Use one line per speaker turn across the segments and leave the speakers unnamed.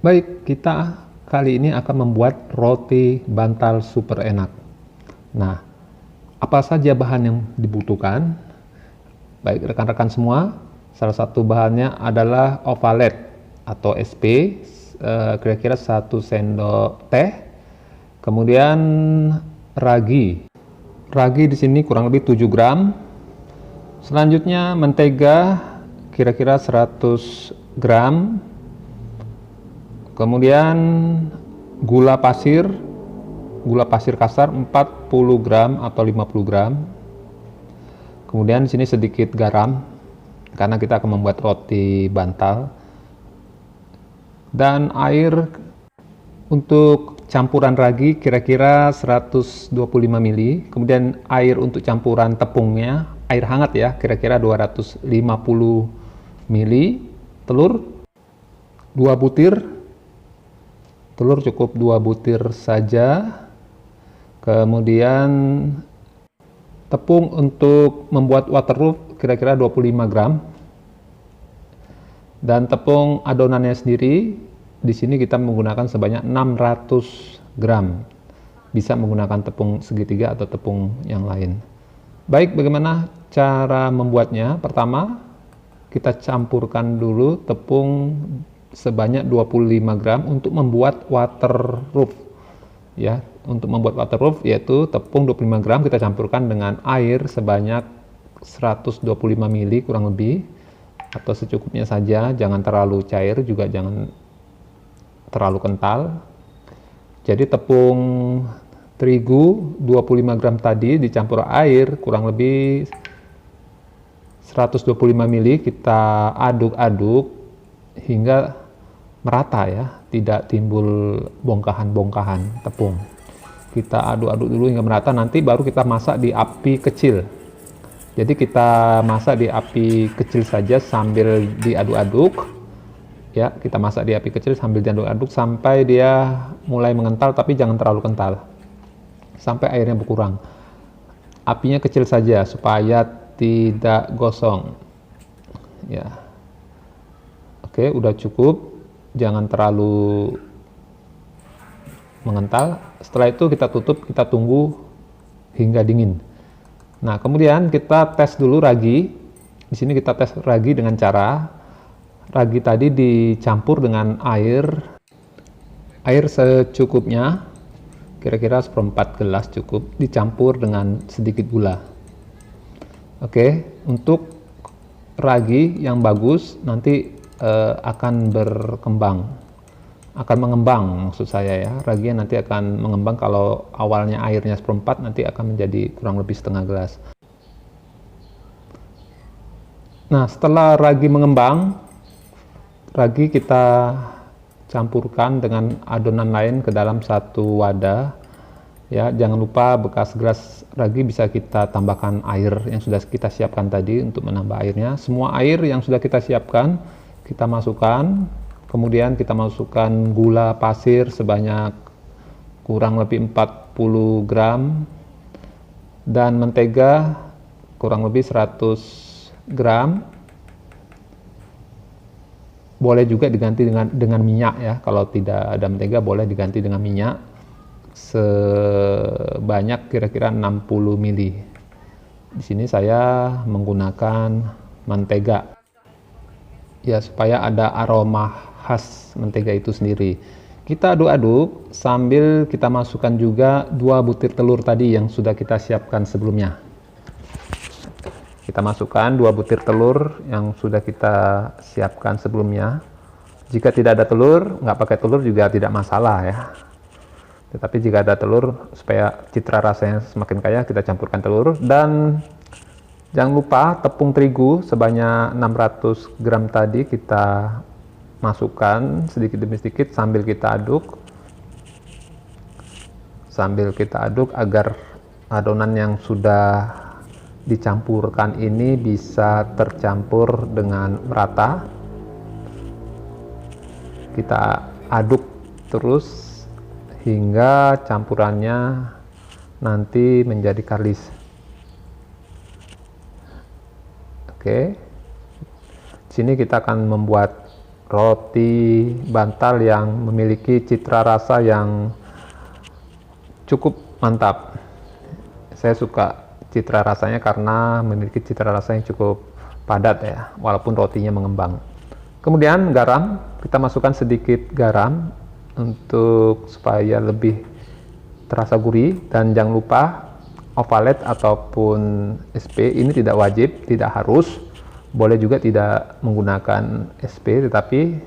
Baik, kita kali ini akan membuat roti bantal super enak. Nah, apa saja bahan yang dibutuhkan? Baik rekan-rekan semua, salah satu bahannya adalah ovalet atau SP, kira-kira 1 sendok teh. Kemudian ragi. Ragi di sini kurang lebih 7 gram. Selanjutnya mentega kira-kira 100 gram. Kemudian gula pasir kasar 40 gram atau 50 gram. Kemudian di sini sedikit garam karena kita akan membuat roti bantal. Dan air untuk campuran ragi kira-kira 125 ml. Kemudian air untuk campuran tepungnya, air hangat ya, kira-kira 250 ml. Telur 2 butir. Telur cukup 2 butir saja. Kemudian tepung untuk membuat waterproof kira-kira 25 gram. Dan tepung adonannya sendiri di sini kita menggunakan sebanyak 600 gram. Bisa menggunakan tepung segitiga atau tepung yang lain. Baik, bagaimana cara membuatnya? Pertama, kita campurkan dulu tepung sebanyak 25 gram untuk membuat waterproof ya. Untuk membuat waterproof yaitu tepung 25 gram kita campurkan dengan air sebanyak 125 ml kurang lebih, atau secukupnya saja, jangan terlalu cair juga jangan terlalu kental. Jadi tepung terigu 25 gram tadi dicampur air kurang lebih 125 ml, kita aduk-aduk hingga merata ya, tidak timbul bongkahan-bongkahan tepung. Kita aduk-aduk dulu hingga merata, nanti baru kita masak di api kecil. Jadi kita masak di api kecil saja sambil diaduk-aduk ya, kita masak di api kecil sambil diaduk-aduk sampai dia mulai mengental, tapi jangan terlalu kental, sampai airnya berkurang. Apinya kecil saja supaya tidak gosong ya. Oke, udah cukup, jangan terlalu mengental. Setelah itu kita tutup, kita tunggu hingga dingin. Nah, kemudian kita tes dulu ragi. Di sini kita tes ragi dengan cara ragi tadi dicampur dengan air secukupnya, kira-kira 1/4 gelas cukup, dicampur dengan sedikit gula. Oke, untuk ragi yang bagus nanti akan mengembang maksud saya ya. Raginya nanti akan mengembang. Kalau awalnya airnya 1/4 nanti akan menjadi kurang lebih setengah gelas. Nah, setelah ragi mengembang, ragi kita campurkan dengan adonan lain ke dalam satu wadah ya. Jangan lupa bekas gelas ragi bisa kita tambahkan air yang sudah kita siapkan tadi untuk menambah airnya. Semua air yang sudah kita siapkan kita masukkan, kemudian kita masukkan gula pasir sebanyak kurang lebih 40 gram dan mentega kurang lebih 100 gram. Boleh juga diganti dengan minyak ya, kalau tidak ada mentega boleh diganti dengan minyak sebanyak kira-kira 60 ml. Di sini saya menggunakan mentega ya, supaya ada aroma khas mentega itu sendiri. Kita aduk-aduk sambil kita masukkan juga 2 butir telur tadi yang sudah kita siapkan sebelumnya. Kita masukkan 2 butir telur yang sudah kita siapkan sebelumnya. Jika tidak ada telur, nggak pakai telur juga tidak masalah ya. Tetapi jika ada telur, supaya citra rasanya semakin kaya, kita campurkan telur. Dan jangan lupa tepung terigu sebanyak 600 gram tadi kita masukkan sedikit demi sedikit sambil kita aduk. Sambil kita aduk agar adonan yang sudah dicampurkan ini bisa tercampur dengan merata. Kita aduk terus hingga campurannya nanti menjadi kalis. Oke, sini kita akan membuat roti bantal yang memiliki citra rasa yang cukup mantap. Saya suka citra rasanya karena memiliki citra rasa yang cukup padat ya, walaupun rotinya mengembang. Kemudian garam, kita masukkan sedikit garam untuk supaya lebih terasa gurih, dan jangan lupa ovalet ataupun SP ini tidak wajib, tidak harus, boleh juga tidak menggunakan SP, tetapi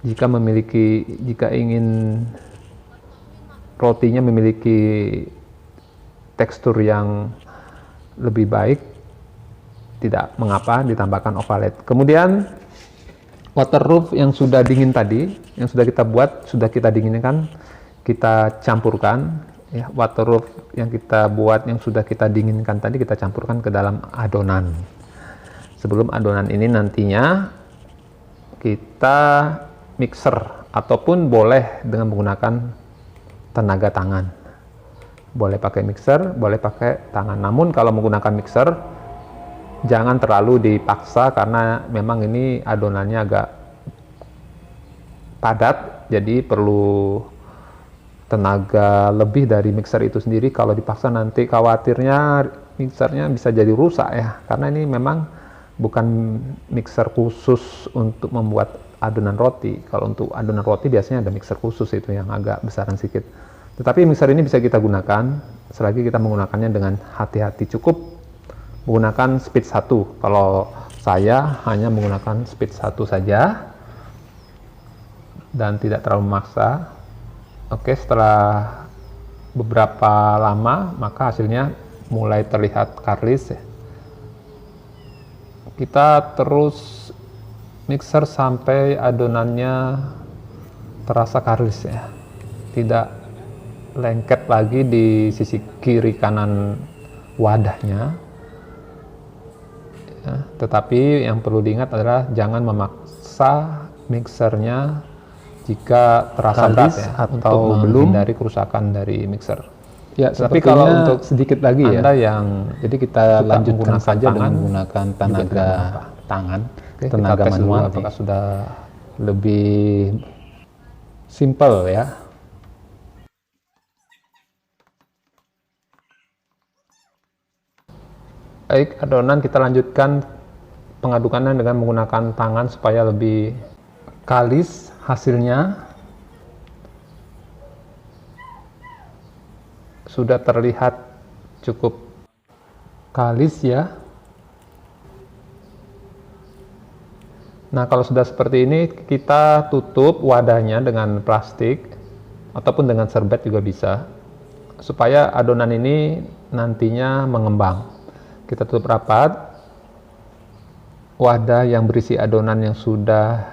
jika ingin rotinya memiliki tekstur yang lebih baik, tidak mengapa ditambahkan ovalet. Kemudian waterproof yang sudah dingin tadi, yang sudah kita buat, sudah kita dinginkan, kita campurkan ya. Waterproof yang kita buat, yang sudah kita dinginkan tadi, kita campurkan ke dalam adonan. Sebelum adonan ini nantinya kita mixer, ataupun boleh dengan menggunakan tenaga tangan. Boleh pakai mixer, boleh pakai tangan. Namun kalau menggunakan mixer, jangan terlalu dipaksa karena memang ini adonannya agak padat, jadi perlu tenaga lebih dari mixer itu sendiri. Kalau dipaksa nanti khawatirnya mixernya bisa jadi rusak ya, karena ini memang bukan mixer khusus untuk membuat adonan roti. Kalau untuk adonan roti biasanya ada mixer khusus, itu yang agak besaran sedikit. Tetapi mixer ini bisa kita gunakan selagi kita menggunakannya dengan hati-hati. Cukup menggunakan speed 1. Kalau saya hanya menggunakan speed 1 saja dan tidak terlalu memaksa. Oke, setelah beberapa lama maka hasilnya mulai terlihat kalis ya. Kita terus mixer sampai adonannya terasa kalis ya, tidak lengket lagi di sisi kiri kanan wadahnya ya. Tetapi yang perlu diingat adalah jangan memaksa mixernya jika terasa berat ya, atau belum dari kerusakan dari mixer ya. Tapi kalau untuk sedikit lagi Anda ya, yang jadi kita lanjutkan saja dengan menggunakan tenaga tangan. Oke, tenaga manual, apakah sudah lebih simple ya. Baik, adonan kita lanjutkan pengadukannya dengan menggunakan tangan supaya lebih kalis hasilnya. Sudah terlihat cukup kalis ya. Nah, kalau sudah seperti ini, kita tutup wadahnya dengan plastik ataupun dengan serbet juga bisa, supaya adonan ini nantinya mengembang. Kita tutup rapat wadah yang berisi adonan yang sudah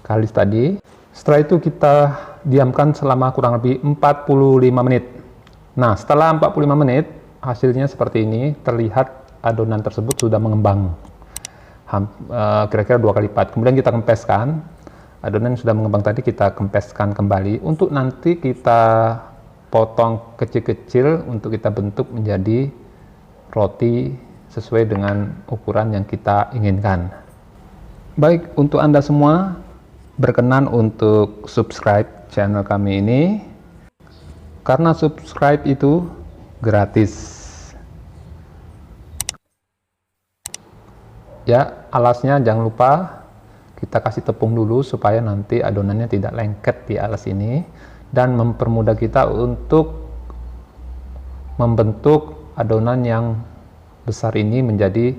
kalis tadi. Setelah itu kita diamkan selama kurang lebih 45 menit. Nah, setelah 45 menit hasilnya seperti ini. Terlihat adonan tersebut sudah mengembang kira-kira 2 kali lipat. Kemudian kita kempeskan adonan yang sudah mengembang tadi, kita kempeskan kembali untuk nanti kita potong kecil-kecil untuk kita bentuk menjadi roti sesuai dengan ukuran yang kita inginkan. Baik, untuk Anda semua berkenan untuk subscribe channel kami ini, karena subscribe itu gratis. Ya, alasnya jangan lupa kita kasih tepung dulu supaya nanti adonannya tidak lengket di alas ini, dan mempermudah kita untuk membentuk adonan yang besar ini menjadi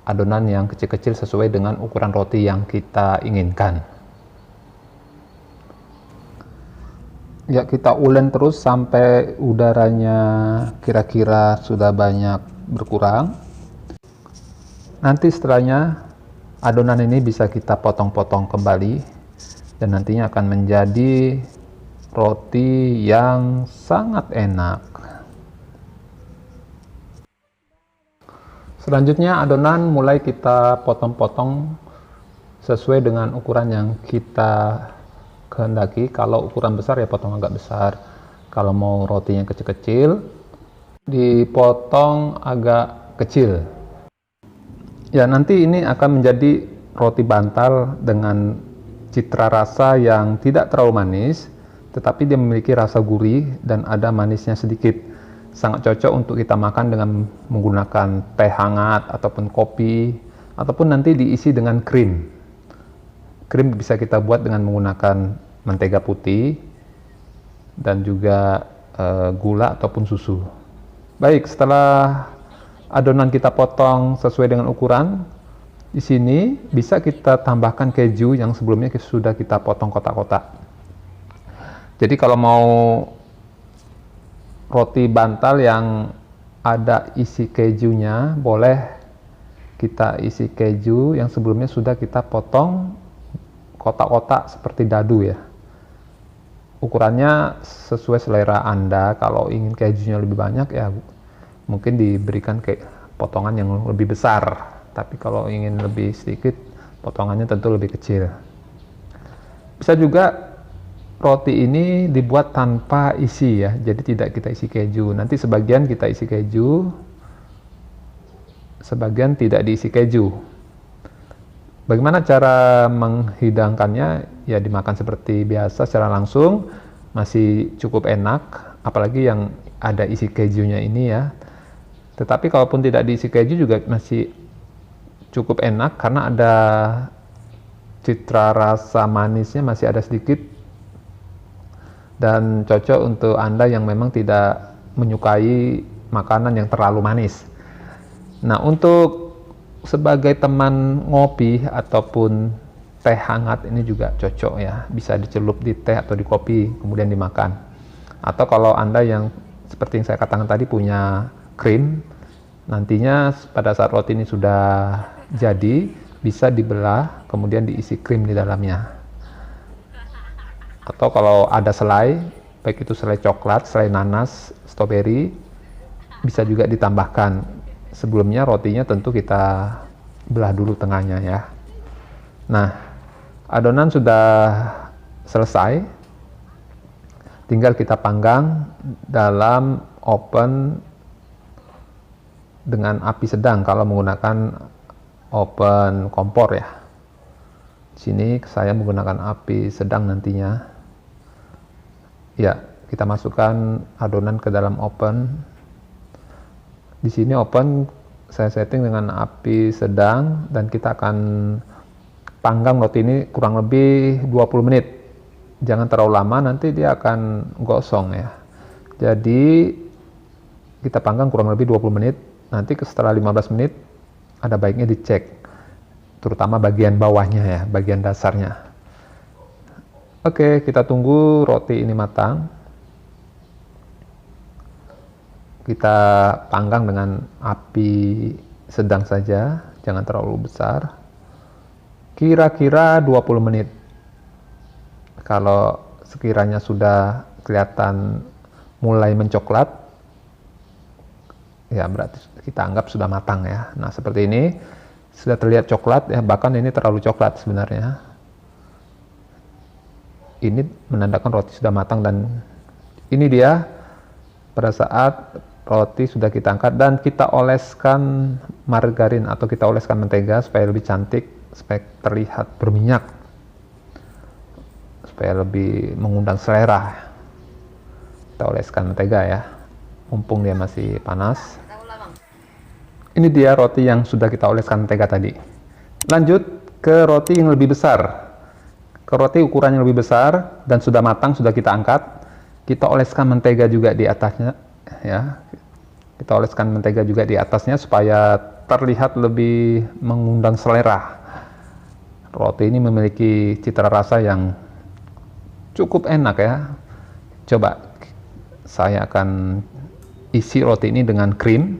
adonan yang kecil-kecil sesuai dengan ukuran roti yang kita inginkan. Ya, kita ulen terus sampai udaranya kira-kira sudah banyak berkurang. Nanti setelahnya adonan ini bisa kita potong-potong kembali dan nantinya akan menjadi roti yang sangat enak. Selanjutnya adonan mulai kita potong-potong sesuai dengan ukuran yang kita kehendaki. Kalau ukuran besar ya potong agak besar. Kalau mau rotinya kecil-kecil, dipotong agak kecil. Ya, nanti ini akan menjadi roti bantal dengan citra rasa yang tidak terlalu manis, tetapi dia memiliki rasa gurih dan ada manisnya sedikit. Sangat cocok untuk kita makan dengan menggunakan teh hangat ataupun kopi, ataupun nanti diisi dengan krim. Krim bisa kita buat dengan menggunakan mentega putih dan juga gula ataupun susu. Baik, setelah adonan kita potong sesuai dengan ukuran, di sini bisa kita tambahkan keju yang sebelumnya sudah kita potong kotak-kotak. Jadi kalau mau roti bantal yang ada isi kejunya, boleh kita isi keju yang sebelumnya sudah kita potong kotak-kotak seperti dadu ya. Ukurannya sesuai selera Anda. Kalau ingin kejunya lebih banyak ya mungkin diberikan ke potongan yang lebih besar. Tapi kalau ingin lebih sedikit, potongannya tentu lebih kecil. Bisa juga roti ini dibuat tanpa isi ya, jadi tidak kita isi keju. Nanti sebagian kita isi keju, sebagian tidak diisi keju. Bagaimana cara menghidangkannya? Ya dimakan seperti biasa secara langsung, masih cukup enak, apalagi yang ada isi kejunya ini ya. Tetapi kalaupun tidak diisi keju juga masih cukup enak karena ada citra rasa manisnya masih ada sedikit dan cocok untuk Anda yang memang tidak menyukai makanan yang terlalu manis. Nah, untuk sebagai teman ngopi ataupun teh hangat ini juga cocok ya, bisa dicelup di teh atau di kopi kemudian dimakan. Atau kalau Anda yang seperti yang saya katakan tadi punya krim, nantinya pada saat roti ini sudah jadi bisa dibelah kemudian diisi krim di dalamnya. Atau kalau ada selai, baik itu selai coklat, selai nanas, stroberi, bisa juga ditambahkan. Sebelumnya rotinya tentu kita belah dulu tengahnya ya. Nah, adonan sudah selesai, tinggal kita panggang dalam oven dengan api sedang kalau menggunakan oven kompor ya. Di sini saya menggunakan api sedang nantinya. Ya, kita masukkan adonan ke dalam oven. Di sini oven saya setting dengan api sedang dan kita akan panggang roti ini kurang lebih 20 menit. Jangan terlalu lama, nanti dia akan gosong ya. Jadi kita panggang kurang lebih 20 menit. Nanti setelah 15 menit ada baiknya dicek, terutama bagian bawahnya ya, bagian dasarnya. Oke, kita tunggu roti ini matang. Kita panggang dengan api sedang saja, jangan terlalu besar. Kira-kira 20 menit. Kalau sekiranya sudah kelihatan mulai mencoklat, ya berarti kita anggap sudah matang ya. Nah seperti ini sudah terlihat coklat ya, bahkan ini terlalu coklat sebenarnya. Ini menandakan roti sudah matang dan ini dia pada saat roti sudah kita angkat dan kita oleskan margarin atau kita oleskan mentega supaya lebih cantik, supaya terlihat berminyak, supaya lebih mengundang selera. Kita oleskan mentega ya, mumpung dia masih panas. Ini dia roti yang sudah kita oleskan mentega tadi. Lanjut ke roti yang lebih besar. Ke roti ukuran yang lebih besar dan sudah matang, sudah kita angkat. Kita oleskan mentega juga di atasnya ya. Kita oleskan mentega juga di atasnya supaya terlihat lebih mengundang selera. Roti ini memiliki citra rasa yang cukup enak ya. Coba saya akan isi roti ini dengan krim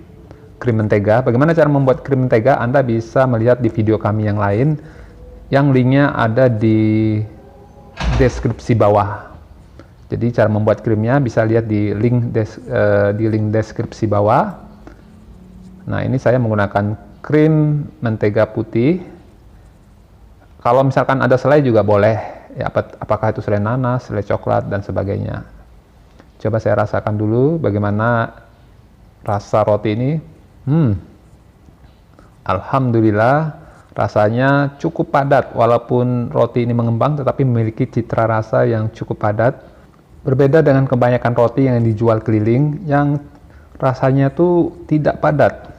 mentega. Bagaimana cara membuat krim mentega? Anda bisa melihat di video kami yang lain, yang linknya ada di deskripsi bawah. Jadi cara membuat krimnya bisa lihat di link deskripsi bawah. Nah ini saya menggunakan krim mentega putih. Kalau misalkan ada selai juga boleh, ya, apakah itu selai nanas, selai coklat dan sebagainya. Coba saya rasakan dulu bagaimana rasa roti ini. Alhamdulillah Rasanya cukup padat, walaupun roti ini mengembang tetapi memiliki citra rasa yang cukup padat. Berbeda dengan kebanyakan roti yang dijual keliling yang rasanya tuh tidak padat.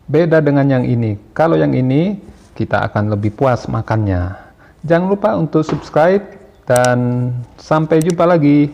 Beda dengan yang ini. Kalau yang ini kita akan lebih puas makannya. Jangan lupa untuk subscribe dan sampai jumpa lagi.